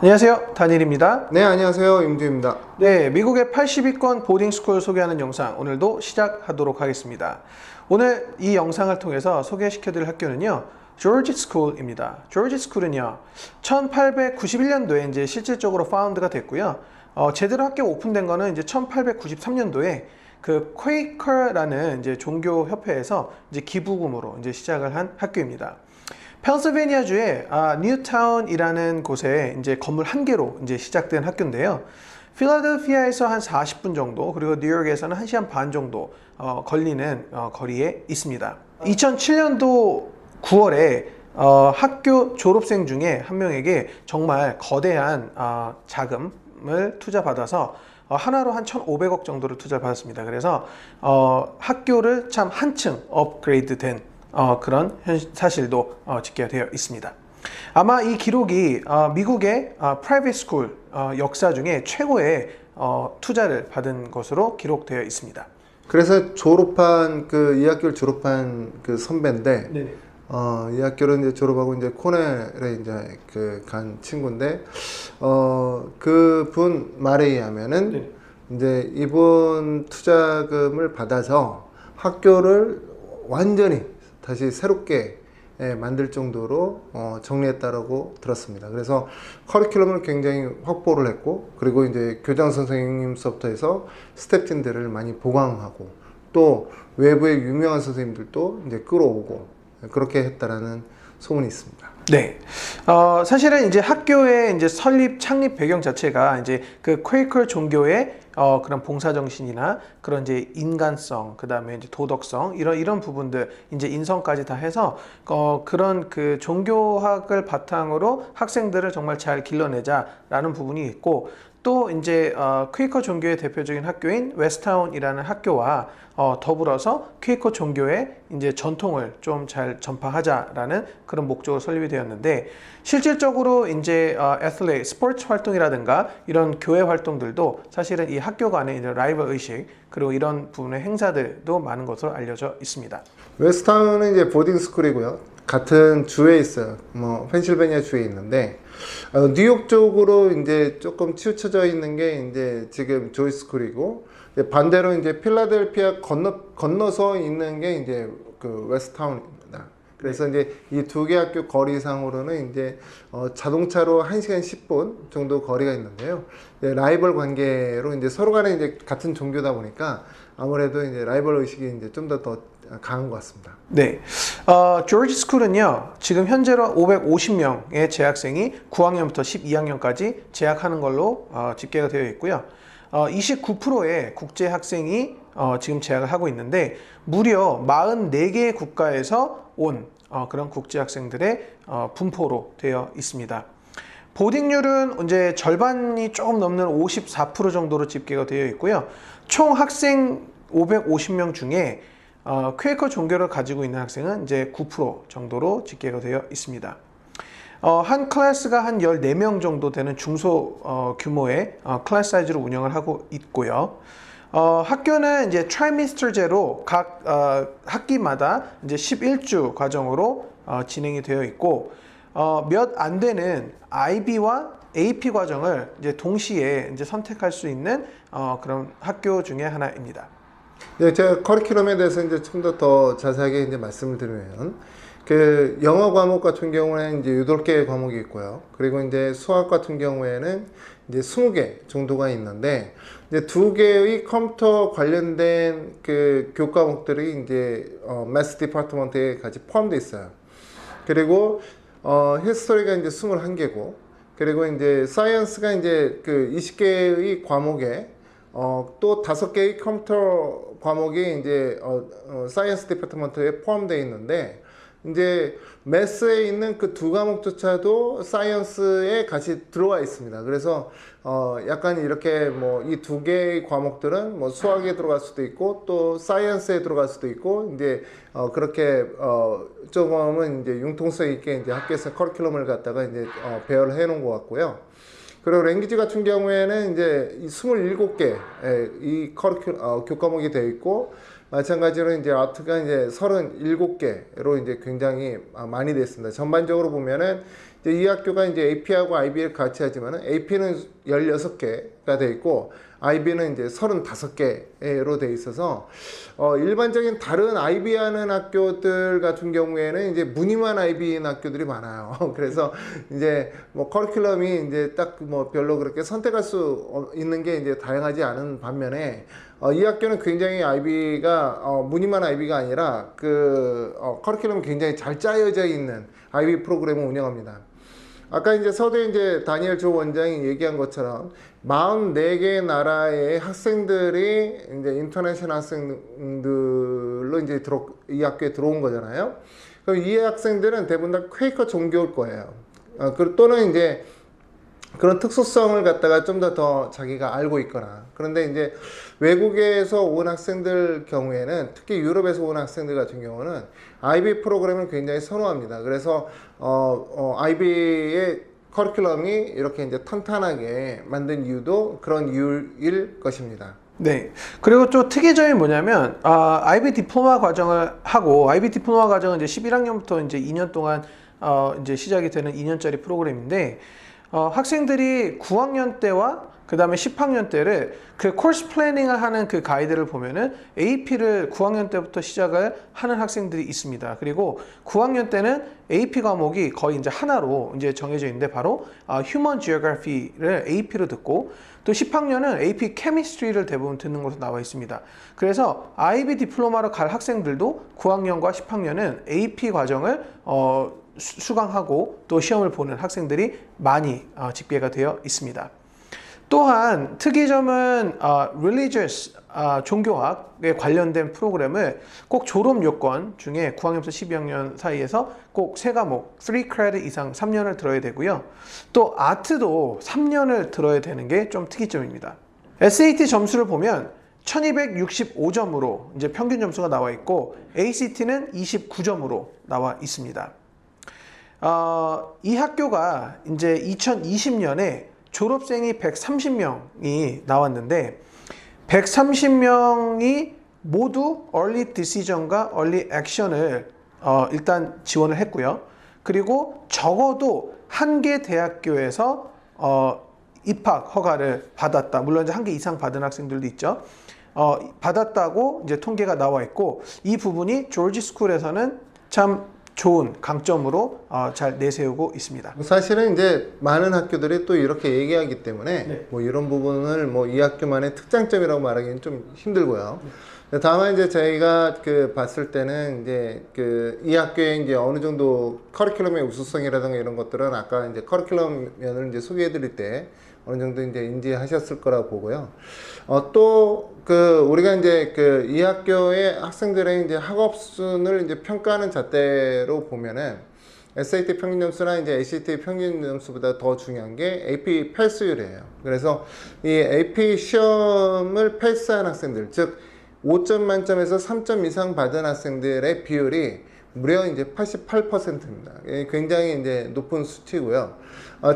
안녕하세요, 다니엘입니다. 네, 안녕하세요. 임두입니다. 네, 미국의 80위권 보딩스쿨 소개하는 영상 오늘도 시작하도록 하겠습니다. 오늘 이 영상을 통해서 소개시켜드릴 학교는요, 조지 스쿨입니다. 조지 스쿨은요, 1891년도에 이제 실질적으로 파운드가 됐고요. 제대로 학교가 오픈된 거는 이제 1893년도에 그 퀘이커라는 이제 종교 협회에서 이제 기부금으로 이제 시작을 한 학교입니다. 펜실베니아주의 뉴타운이라는 곳에 이제 건물 한 개로 이제 시작된 학교인데요. 필라델피아에서 한 40분 정도, 그리고 뉴욕에서는 1시간 반 정도 걸리는 거리에 있습니다. 2007년도 9월에 학교 졸업생 중에 한 명에게 정말 거대한 자금을 투자받아서 하나로 한 1,500억 정도를 투자를 받았습니다. 그래서 학교를 참 한층 업그레이드 된 그런 사실도 집계가 되어 있습니다. 아마 이 기록이 미국의 프라이빗 스쿨 역사 중에 최고의 투자를 받은 것으로 기록되어 있습니다. 그래서 이 학교를 졸업한 그 선배인데, 네네. 이 학교를 이제 졸업하고 이제 코넬에 이제 간 친구인데, 그분 말에 의하면은 네네. 이제 이분 투자금을 받아서 학교를 완전히 다시 새롭게 만들 정도로 정리했다라고 들었습니다. 그래서 커리큘럼을 굉장히 확보를 했고, 그리고 이제 교장 선생님 수업부터 해서 스태프진들을 많이 보강하고, 또 외부의 유명한 선생님들도 이제 끌어오고 그렇게 했다라는 소문이 있습니다. 네. 사실은 이제 학교의 이제 창립 배경 자체가 이제 그 퀘이커 종교의 그런 봉사정신이나 그런 이제 인간성, 그 다음에 이제 도덕성, 이런 부분들, 이제 인성까지 다 해서, 그런 그 종교학을 바탕으로 학생들을 정말 잘 길러내자라는 부분이 있고, 또 이제 퀘이커 종교의 대표적인 학교인 웨스트타운이라는 학교와 더불어서 퀘이커 종교의 이제 전통을 좀 잘 전파하자라는 그런 목적으로 설립이 되었는데, 실질적으로 이제 애틀레이트, 스포츠 활동이라든가 이런 교회 활동들도 사실은 이 학교 간의 이제 라이벌 의식, 그리고 이런 부분의 행사들도 많은 것으로 알려져 있습니다. 웨스트타운은 이제 보딩 스쿨이고요. 같은 주에 있어요. 펜실베니아 주에 있는데, 뉴욕 쪽으로 이제 조금 치우쳐져 있는 게 이제 지금 조지 스쿨이고, 반대로 이제 필라델피아 건너서 있는 게 이제 그 웨스트타운입니다. 그래서 이제 이 두 개 학교 거리상으로는 이제 자동차로 1시간 10분 정도 거리가 있는데요. 라이벌 관계로 이제 서로 간에 이제 같은 종교다 보니까 아무래도 이제 라이벌 의식이 이제 좀 더 강한 것 같습니다. 네. 조지 스쿨은요, 지금 현재로 550명의 재학생이 9학년부터 12학년까지 재학하는 걸로 집계가 되어 있고요. 29%의 국제 학생이 지금 재학을 하고 있는데, 무려 44개의 국가에서 온 그런 국제 학생들의 분포로 되어 있습니다. 보딩률은 이제 절반이 조금 넘는 54% 정도로 집계가 되어 있고요. 총 학생 550명 중에 퀘이커 종교를 가지고 있는 학생은 이제 9% 정도로 집계가 되어 있습니다. 한 클래스가 한 14명 정도 되는 중소 규모의 클래스 사이즈로 운영을 하고 있고요. 학교는 이제 트라이미스터제로 각 학기마다 이제 11주 과정으로 진행이 되어 있고, 몇 안 되는 IB와 AP 과정을 이제 동시에 이제 선택할 수 있는 그런 학교 중에 하나입니다. 네, 제가 커리큘럼에 대해서 이제 좀 더 자세하게 이제 말씀을 드리면, 그 영어 과목 같은 경우에는 이제 8개의 과목이 있고요. 그리고 이제 수학 같은 경우에는 이제 20개 정도가 있는데, 이제 2개의 컴퓨터 관련된 그 교과목들이 이제 매스 디파트먼트에 같이 포함되어 있어요. 그리고 히스토리가 이제 21개고, 그리고 이제 사이언스가 이제 그 20개의 과목에 또 5개의 컴퓨터 과목이 이제 사이언스 디파트먼트에 포함되어 있는데, 이제 매스에 있는 그 두 과목조차도 사이언스에 같이 들어와 있습니다. 그래서 약간 이렇게 뭐 이 두 개의 과목들은 뭐 수학에 들어갈 수도 있고, 또 사이언스에 들어갈 수도 있고, 이제 그렇게 조금은 이제 융통성 있게 이제 학교에서 커리큘럼을 갖다가 이제 배열을 해 놓은 것 같고요. 그리고 랭귀지 같은 경우에는 이제 이 27개 이 교과목이 되어 있고, 마찬가지로 이제 아트가 이제 37개로 이제 굉장히 많이 됐습니다. 전반적으로 보면은 이제 이 학교가 이제 AP하고 IB를 같이 하지만은 AP는 16개가 돼 있고 IB는 이제 35개로 돼 있어서 일반적인 다른 IB 하는 학교들 같은 경우에는 이제 무늬만 IB인 학교들이 많아요. 그래서 이제 뭐 커리큘럼이 이제 딱 뭐 별로 그렇게 선택할 수 있는 게 이제 다양하지 않은 반면에 이 학교는 굉장히 IB가 무늬만 IB가 아니라 그 커리큘럼이 굉장히 잘 짜여져 있는 IB 프로그램을 운영합니다. 아까 이제 서두에 이제 다니엘 조 원장이 얘기한 것처럼 44개 나라의 학생들이 이제 인터내셔널 학생들로 이제 이 학교에 들어온 거잖아요. 그럼 이 학생들은 대부분 다 퀘이커 종교일 거예요. 또는 이제 그런 특수성을 갖다가 좀 더 자기가 알고 있거나. 그런데 이제 외국에서 온 학생들 경우에는 특히 유럽에서 온 학생들 같은 경우는 IB 프로그램을 굉장히 선호합니다. 그래서 IB의 커리큘럼이 이렇게 이제 탄탄하게 만든 이유도 그런 이유일 것입니다. 네. 그리고 또 특이점이 뭐냐면, IB 디플로마 과정을 하고, IB 디플로마 과정은 이제 11학년부터 이제 2년 동안, 이제 시작이 되는 2년짜리 프로그램인데, 학생들이 9학년 때와 그 다음에 10학년 때를 그 코र्스 플래닝을 하는 그 가이드를 보면은 AP를 9학년 때부터 시작을 하는 학생들이 있습니다. 그리고 9학년 때는 AP 과목이 거의 이제 하나로 이제 정해져 있는데 바로 Human Geography를 AP로 듣고 또 10학년은 AP Chemistry를 대부분 듣는 것으로 나와 있습니다. 그래서 IB 디플로마로 갈 학생들도 9학년과 10학년은 AP 과정을 수강하고 또 시험을 보는 학생들이 많이 집계가 되어 있습니다. 또한 특이점은 religious 종교학에 관련된 프로그램을 꼭 졸업 요건 중에 9학년부터 12학년 사이에서 꼭 3과목 3 credit 이상 3년을 들어야 되고요. 또 아트도 3년을 들어야 되는 게 좀 특이점입니다. SAT 점수를 보면 1265점으로 이제 평균 점수가 나와 있고 ACT는 29점으로 나와 있습니다. 이 학교가 이제 2020년에 졸업생이 130명이 나왔는데 130명이 모두 Early Decision과 Early Action을 일단 지원을 했고요. 그리고 적어도 한 개 대학교에서 입학 허가를 받았다. 물론 이제 한 개 이상 받은 학생들도 있죠. 받았다고 이제 통계가 나와 있고 이 부분이 조지 스쿨에서는 참 좋은 강점으로 잘 내세우고 있습니다. 사실은 이제 많은 학교들이 또 이렇게 얘기하기 때문에 네. 뭐 이런 부분을 뭐 이 학교만의 특장점이라고 말하기는 좀 힘들고요. 다만 이제 저희가 그 봤을 때는 이제 그 이 학교에 이제 어느 정도 커리큘럼의 우수성이라든가 이런 것들은 아까 이제 커리큘럼면을 이제 소개해드릴 때 어느 정도 이제 인지하셨을 거라고 보고요. 또 그 우리가 이제 그 이 학교의 학생들의 이제 학업 수준을 이제 평가하는 잣대로 보면은 SAT 평균 점수나 이제 ACT 평균 점수보다 더 중요한 게 AP 패스율이에요. 그래서 이 AP 시험을 패스한 학생들, 즉 5점 만점에서 3점 이상 받은 학생들의 비율이 무려 이제 88%입니다. 굉장히 이제 높은 수치고요.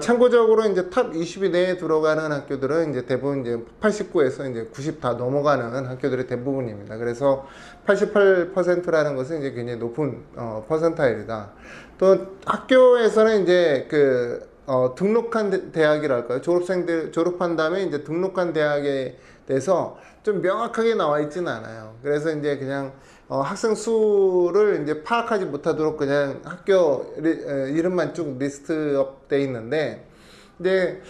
참고적으로 이제 탑 20위 내에 들어가는 학교들은 이제 대부분 이제 89에서 이제 90 다 넘어가는 학교들이 대부분입니다. 그래서 88%라는 것은 이제 굉장히 높은 퍼센타일이다. 또 학교에서는 이제 그 등록한 대학이랄까요? 졸업생들 졸업한 다음에 이제 등록한 대학에 대해서 좀 명확하게 나와 있지는 않아요. 그래서 이제 그냥 학생 수를 이제 파악하지 못하도록 그냥 학교 이름만 쭉 리스트업 돼 있는데, 이제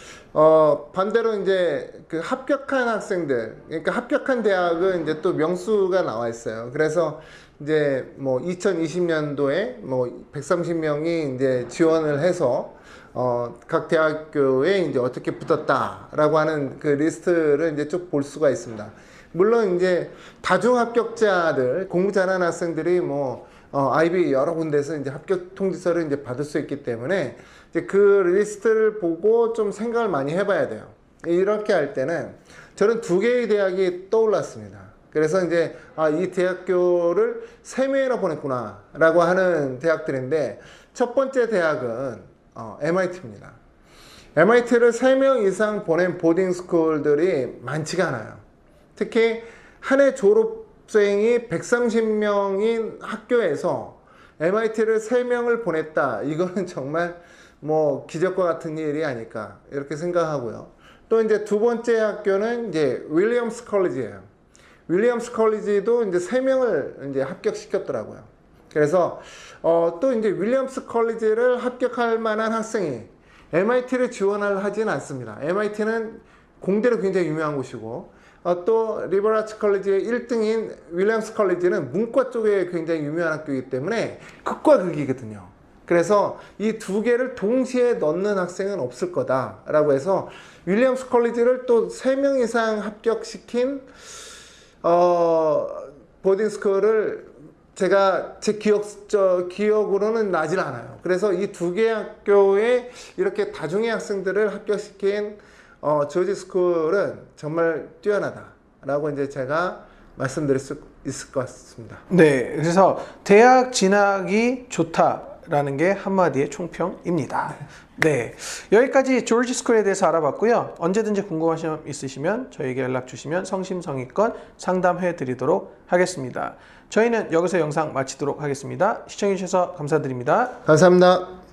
반대로 이제 그 합격한 학생들, 그러니까 합격한 대학은 이제 또 명수가 나와 있어요. 그래서 이제 뭐 2020년도에 뭐 130명이 이제 지원을 해서 각 대학교에 이제 어떻게 붙었다라고 하는 그 리스트를 이제 쭉 볼 수가 있습니다. 물론 이제 다중 합격자들, 공부 잘하는 학생들이 뭐 IB 여러 군데서 이제 합격 통지서를 이제 받을 수 있기 때문에 이제 그 리스트를 보고 좀 생각을 많이 해봐야 돼요. 이렇게 할 때는 저는 2개의 대학이 떠올랐습니다. 그래서 이제 이 대학교를 3명이나 보냈구나라고 하는 대학들인데, 첫 번째 대학은 MIT입니다. MIT를 3명 이상 보낸 보딩 스쿨들이 많지가 않아요. 특히 한 해 졸업생이 130명인 학교에서 MIT를 3명을 보냈다. 이거는 정말 뭐 기적과 같은 일이 아닐까 이렇게 생각하고요. 또 이제 두 번째 학교는 이제 윌리엄스 컬리지예요. 윌리엄스 컬리지도 이제 3명을 이제 합격시켰더라고요. 그래서 또 이제 윌리엄스 컬리지를 합격할 만한 학생이 MIT를 지원을 하진 않습니다. MIT는 공대로 굉장히 유명한 곳이고 또 리버럴 아츠 컬리지의 1등인 윌리엄스 컬리지는 문과 쪽에 굉장히 유명한 학교이기 때문에 극과 극이거든요. 그래서 이 두 개를 동시에 넣는 학생은 없을 거다라고 해서 윌리엄스 컬리지를 또 3명 이상 합격시킨 보딩스쿨을 제가 제 기억으로는 나질 않아요. 그래서 이 두 개 학교에 이렇게 다중의 학생들을 합격시킨 조지 스쿨은 정말 뛰어나다라고 이제 제가 말씀드릴 수 있을 것 같습니다. 네, 그래서 대학 진학이 좋다라는 게 한마디의 총평입니다. 네, 여기까지 조지 스쿨에 대해서 알아봤고요. 언제든지 궁금하신 점 있으시면 저에게 연락 주시면 성심성의껏 상담해 드리도록 하겠습니다. 저희는 여기서 영상 마치도록 하겠습니다. 시청해 주셔서 감사드립니다. 감사합니다.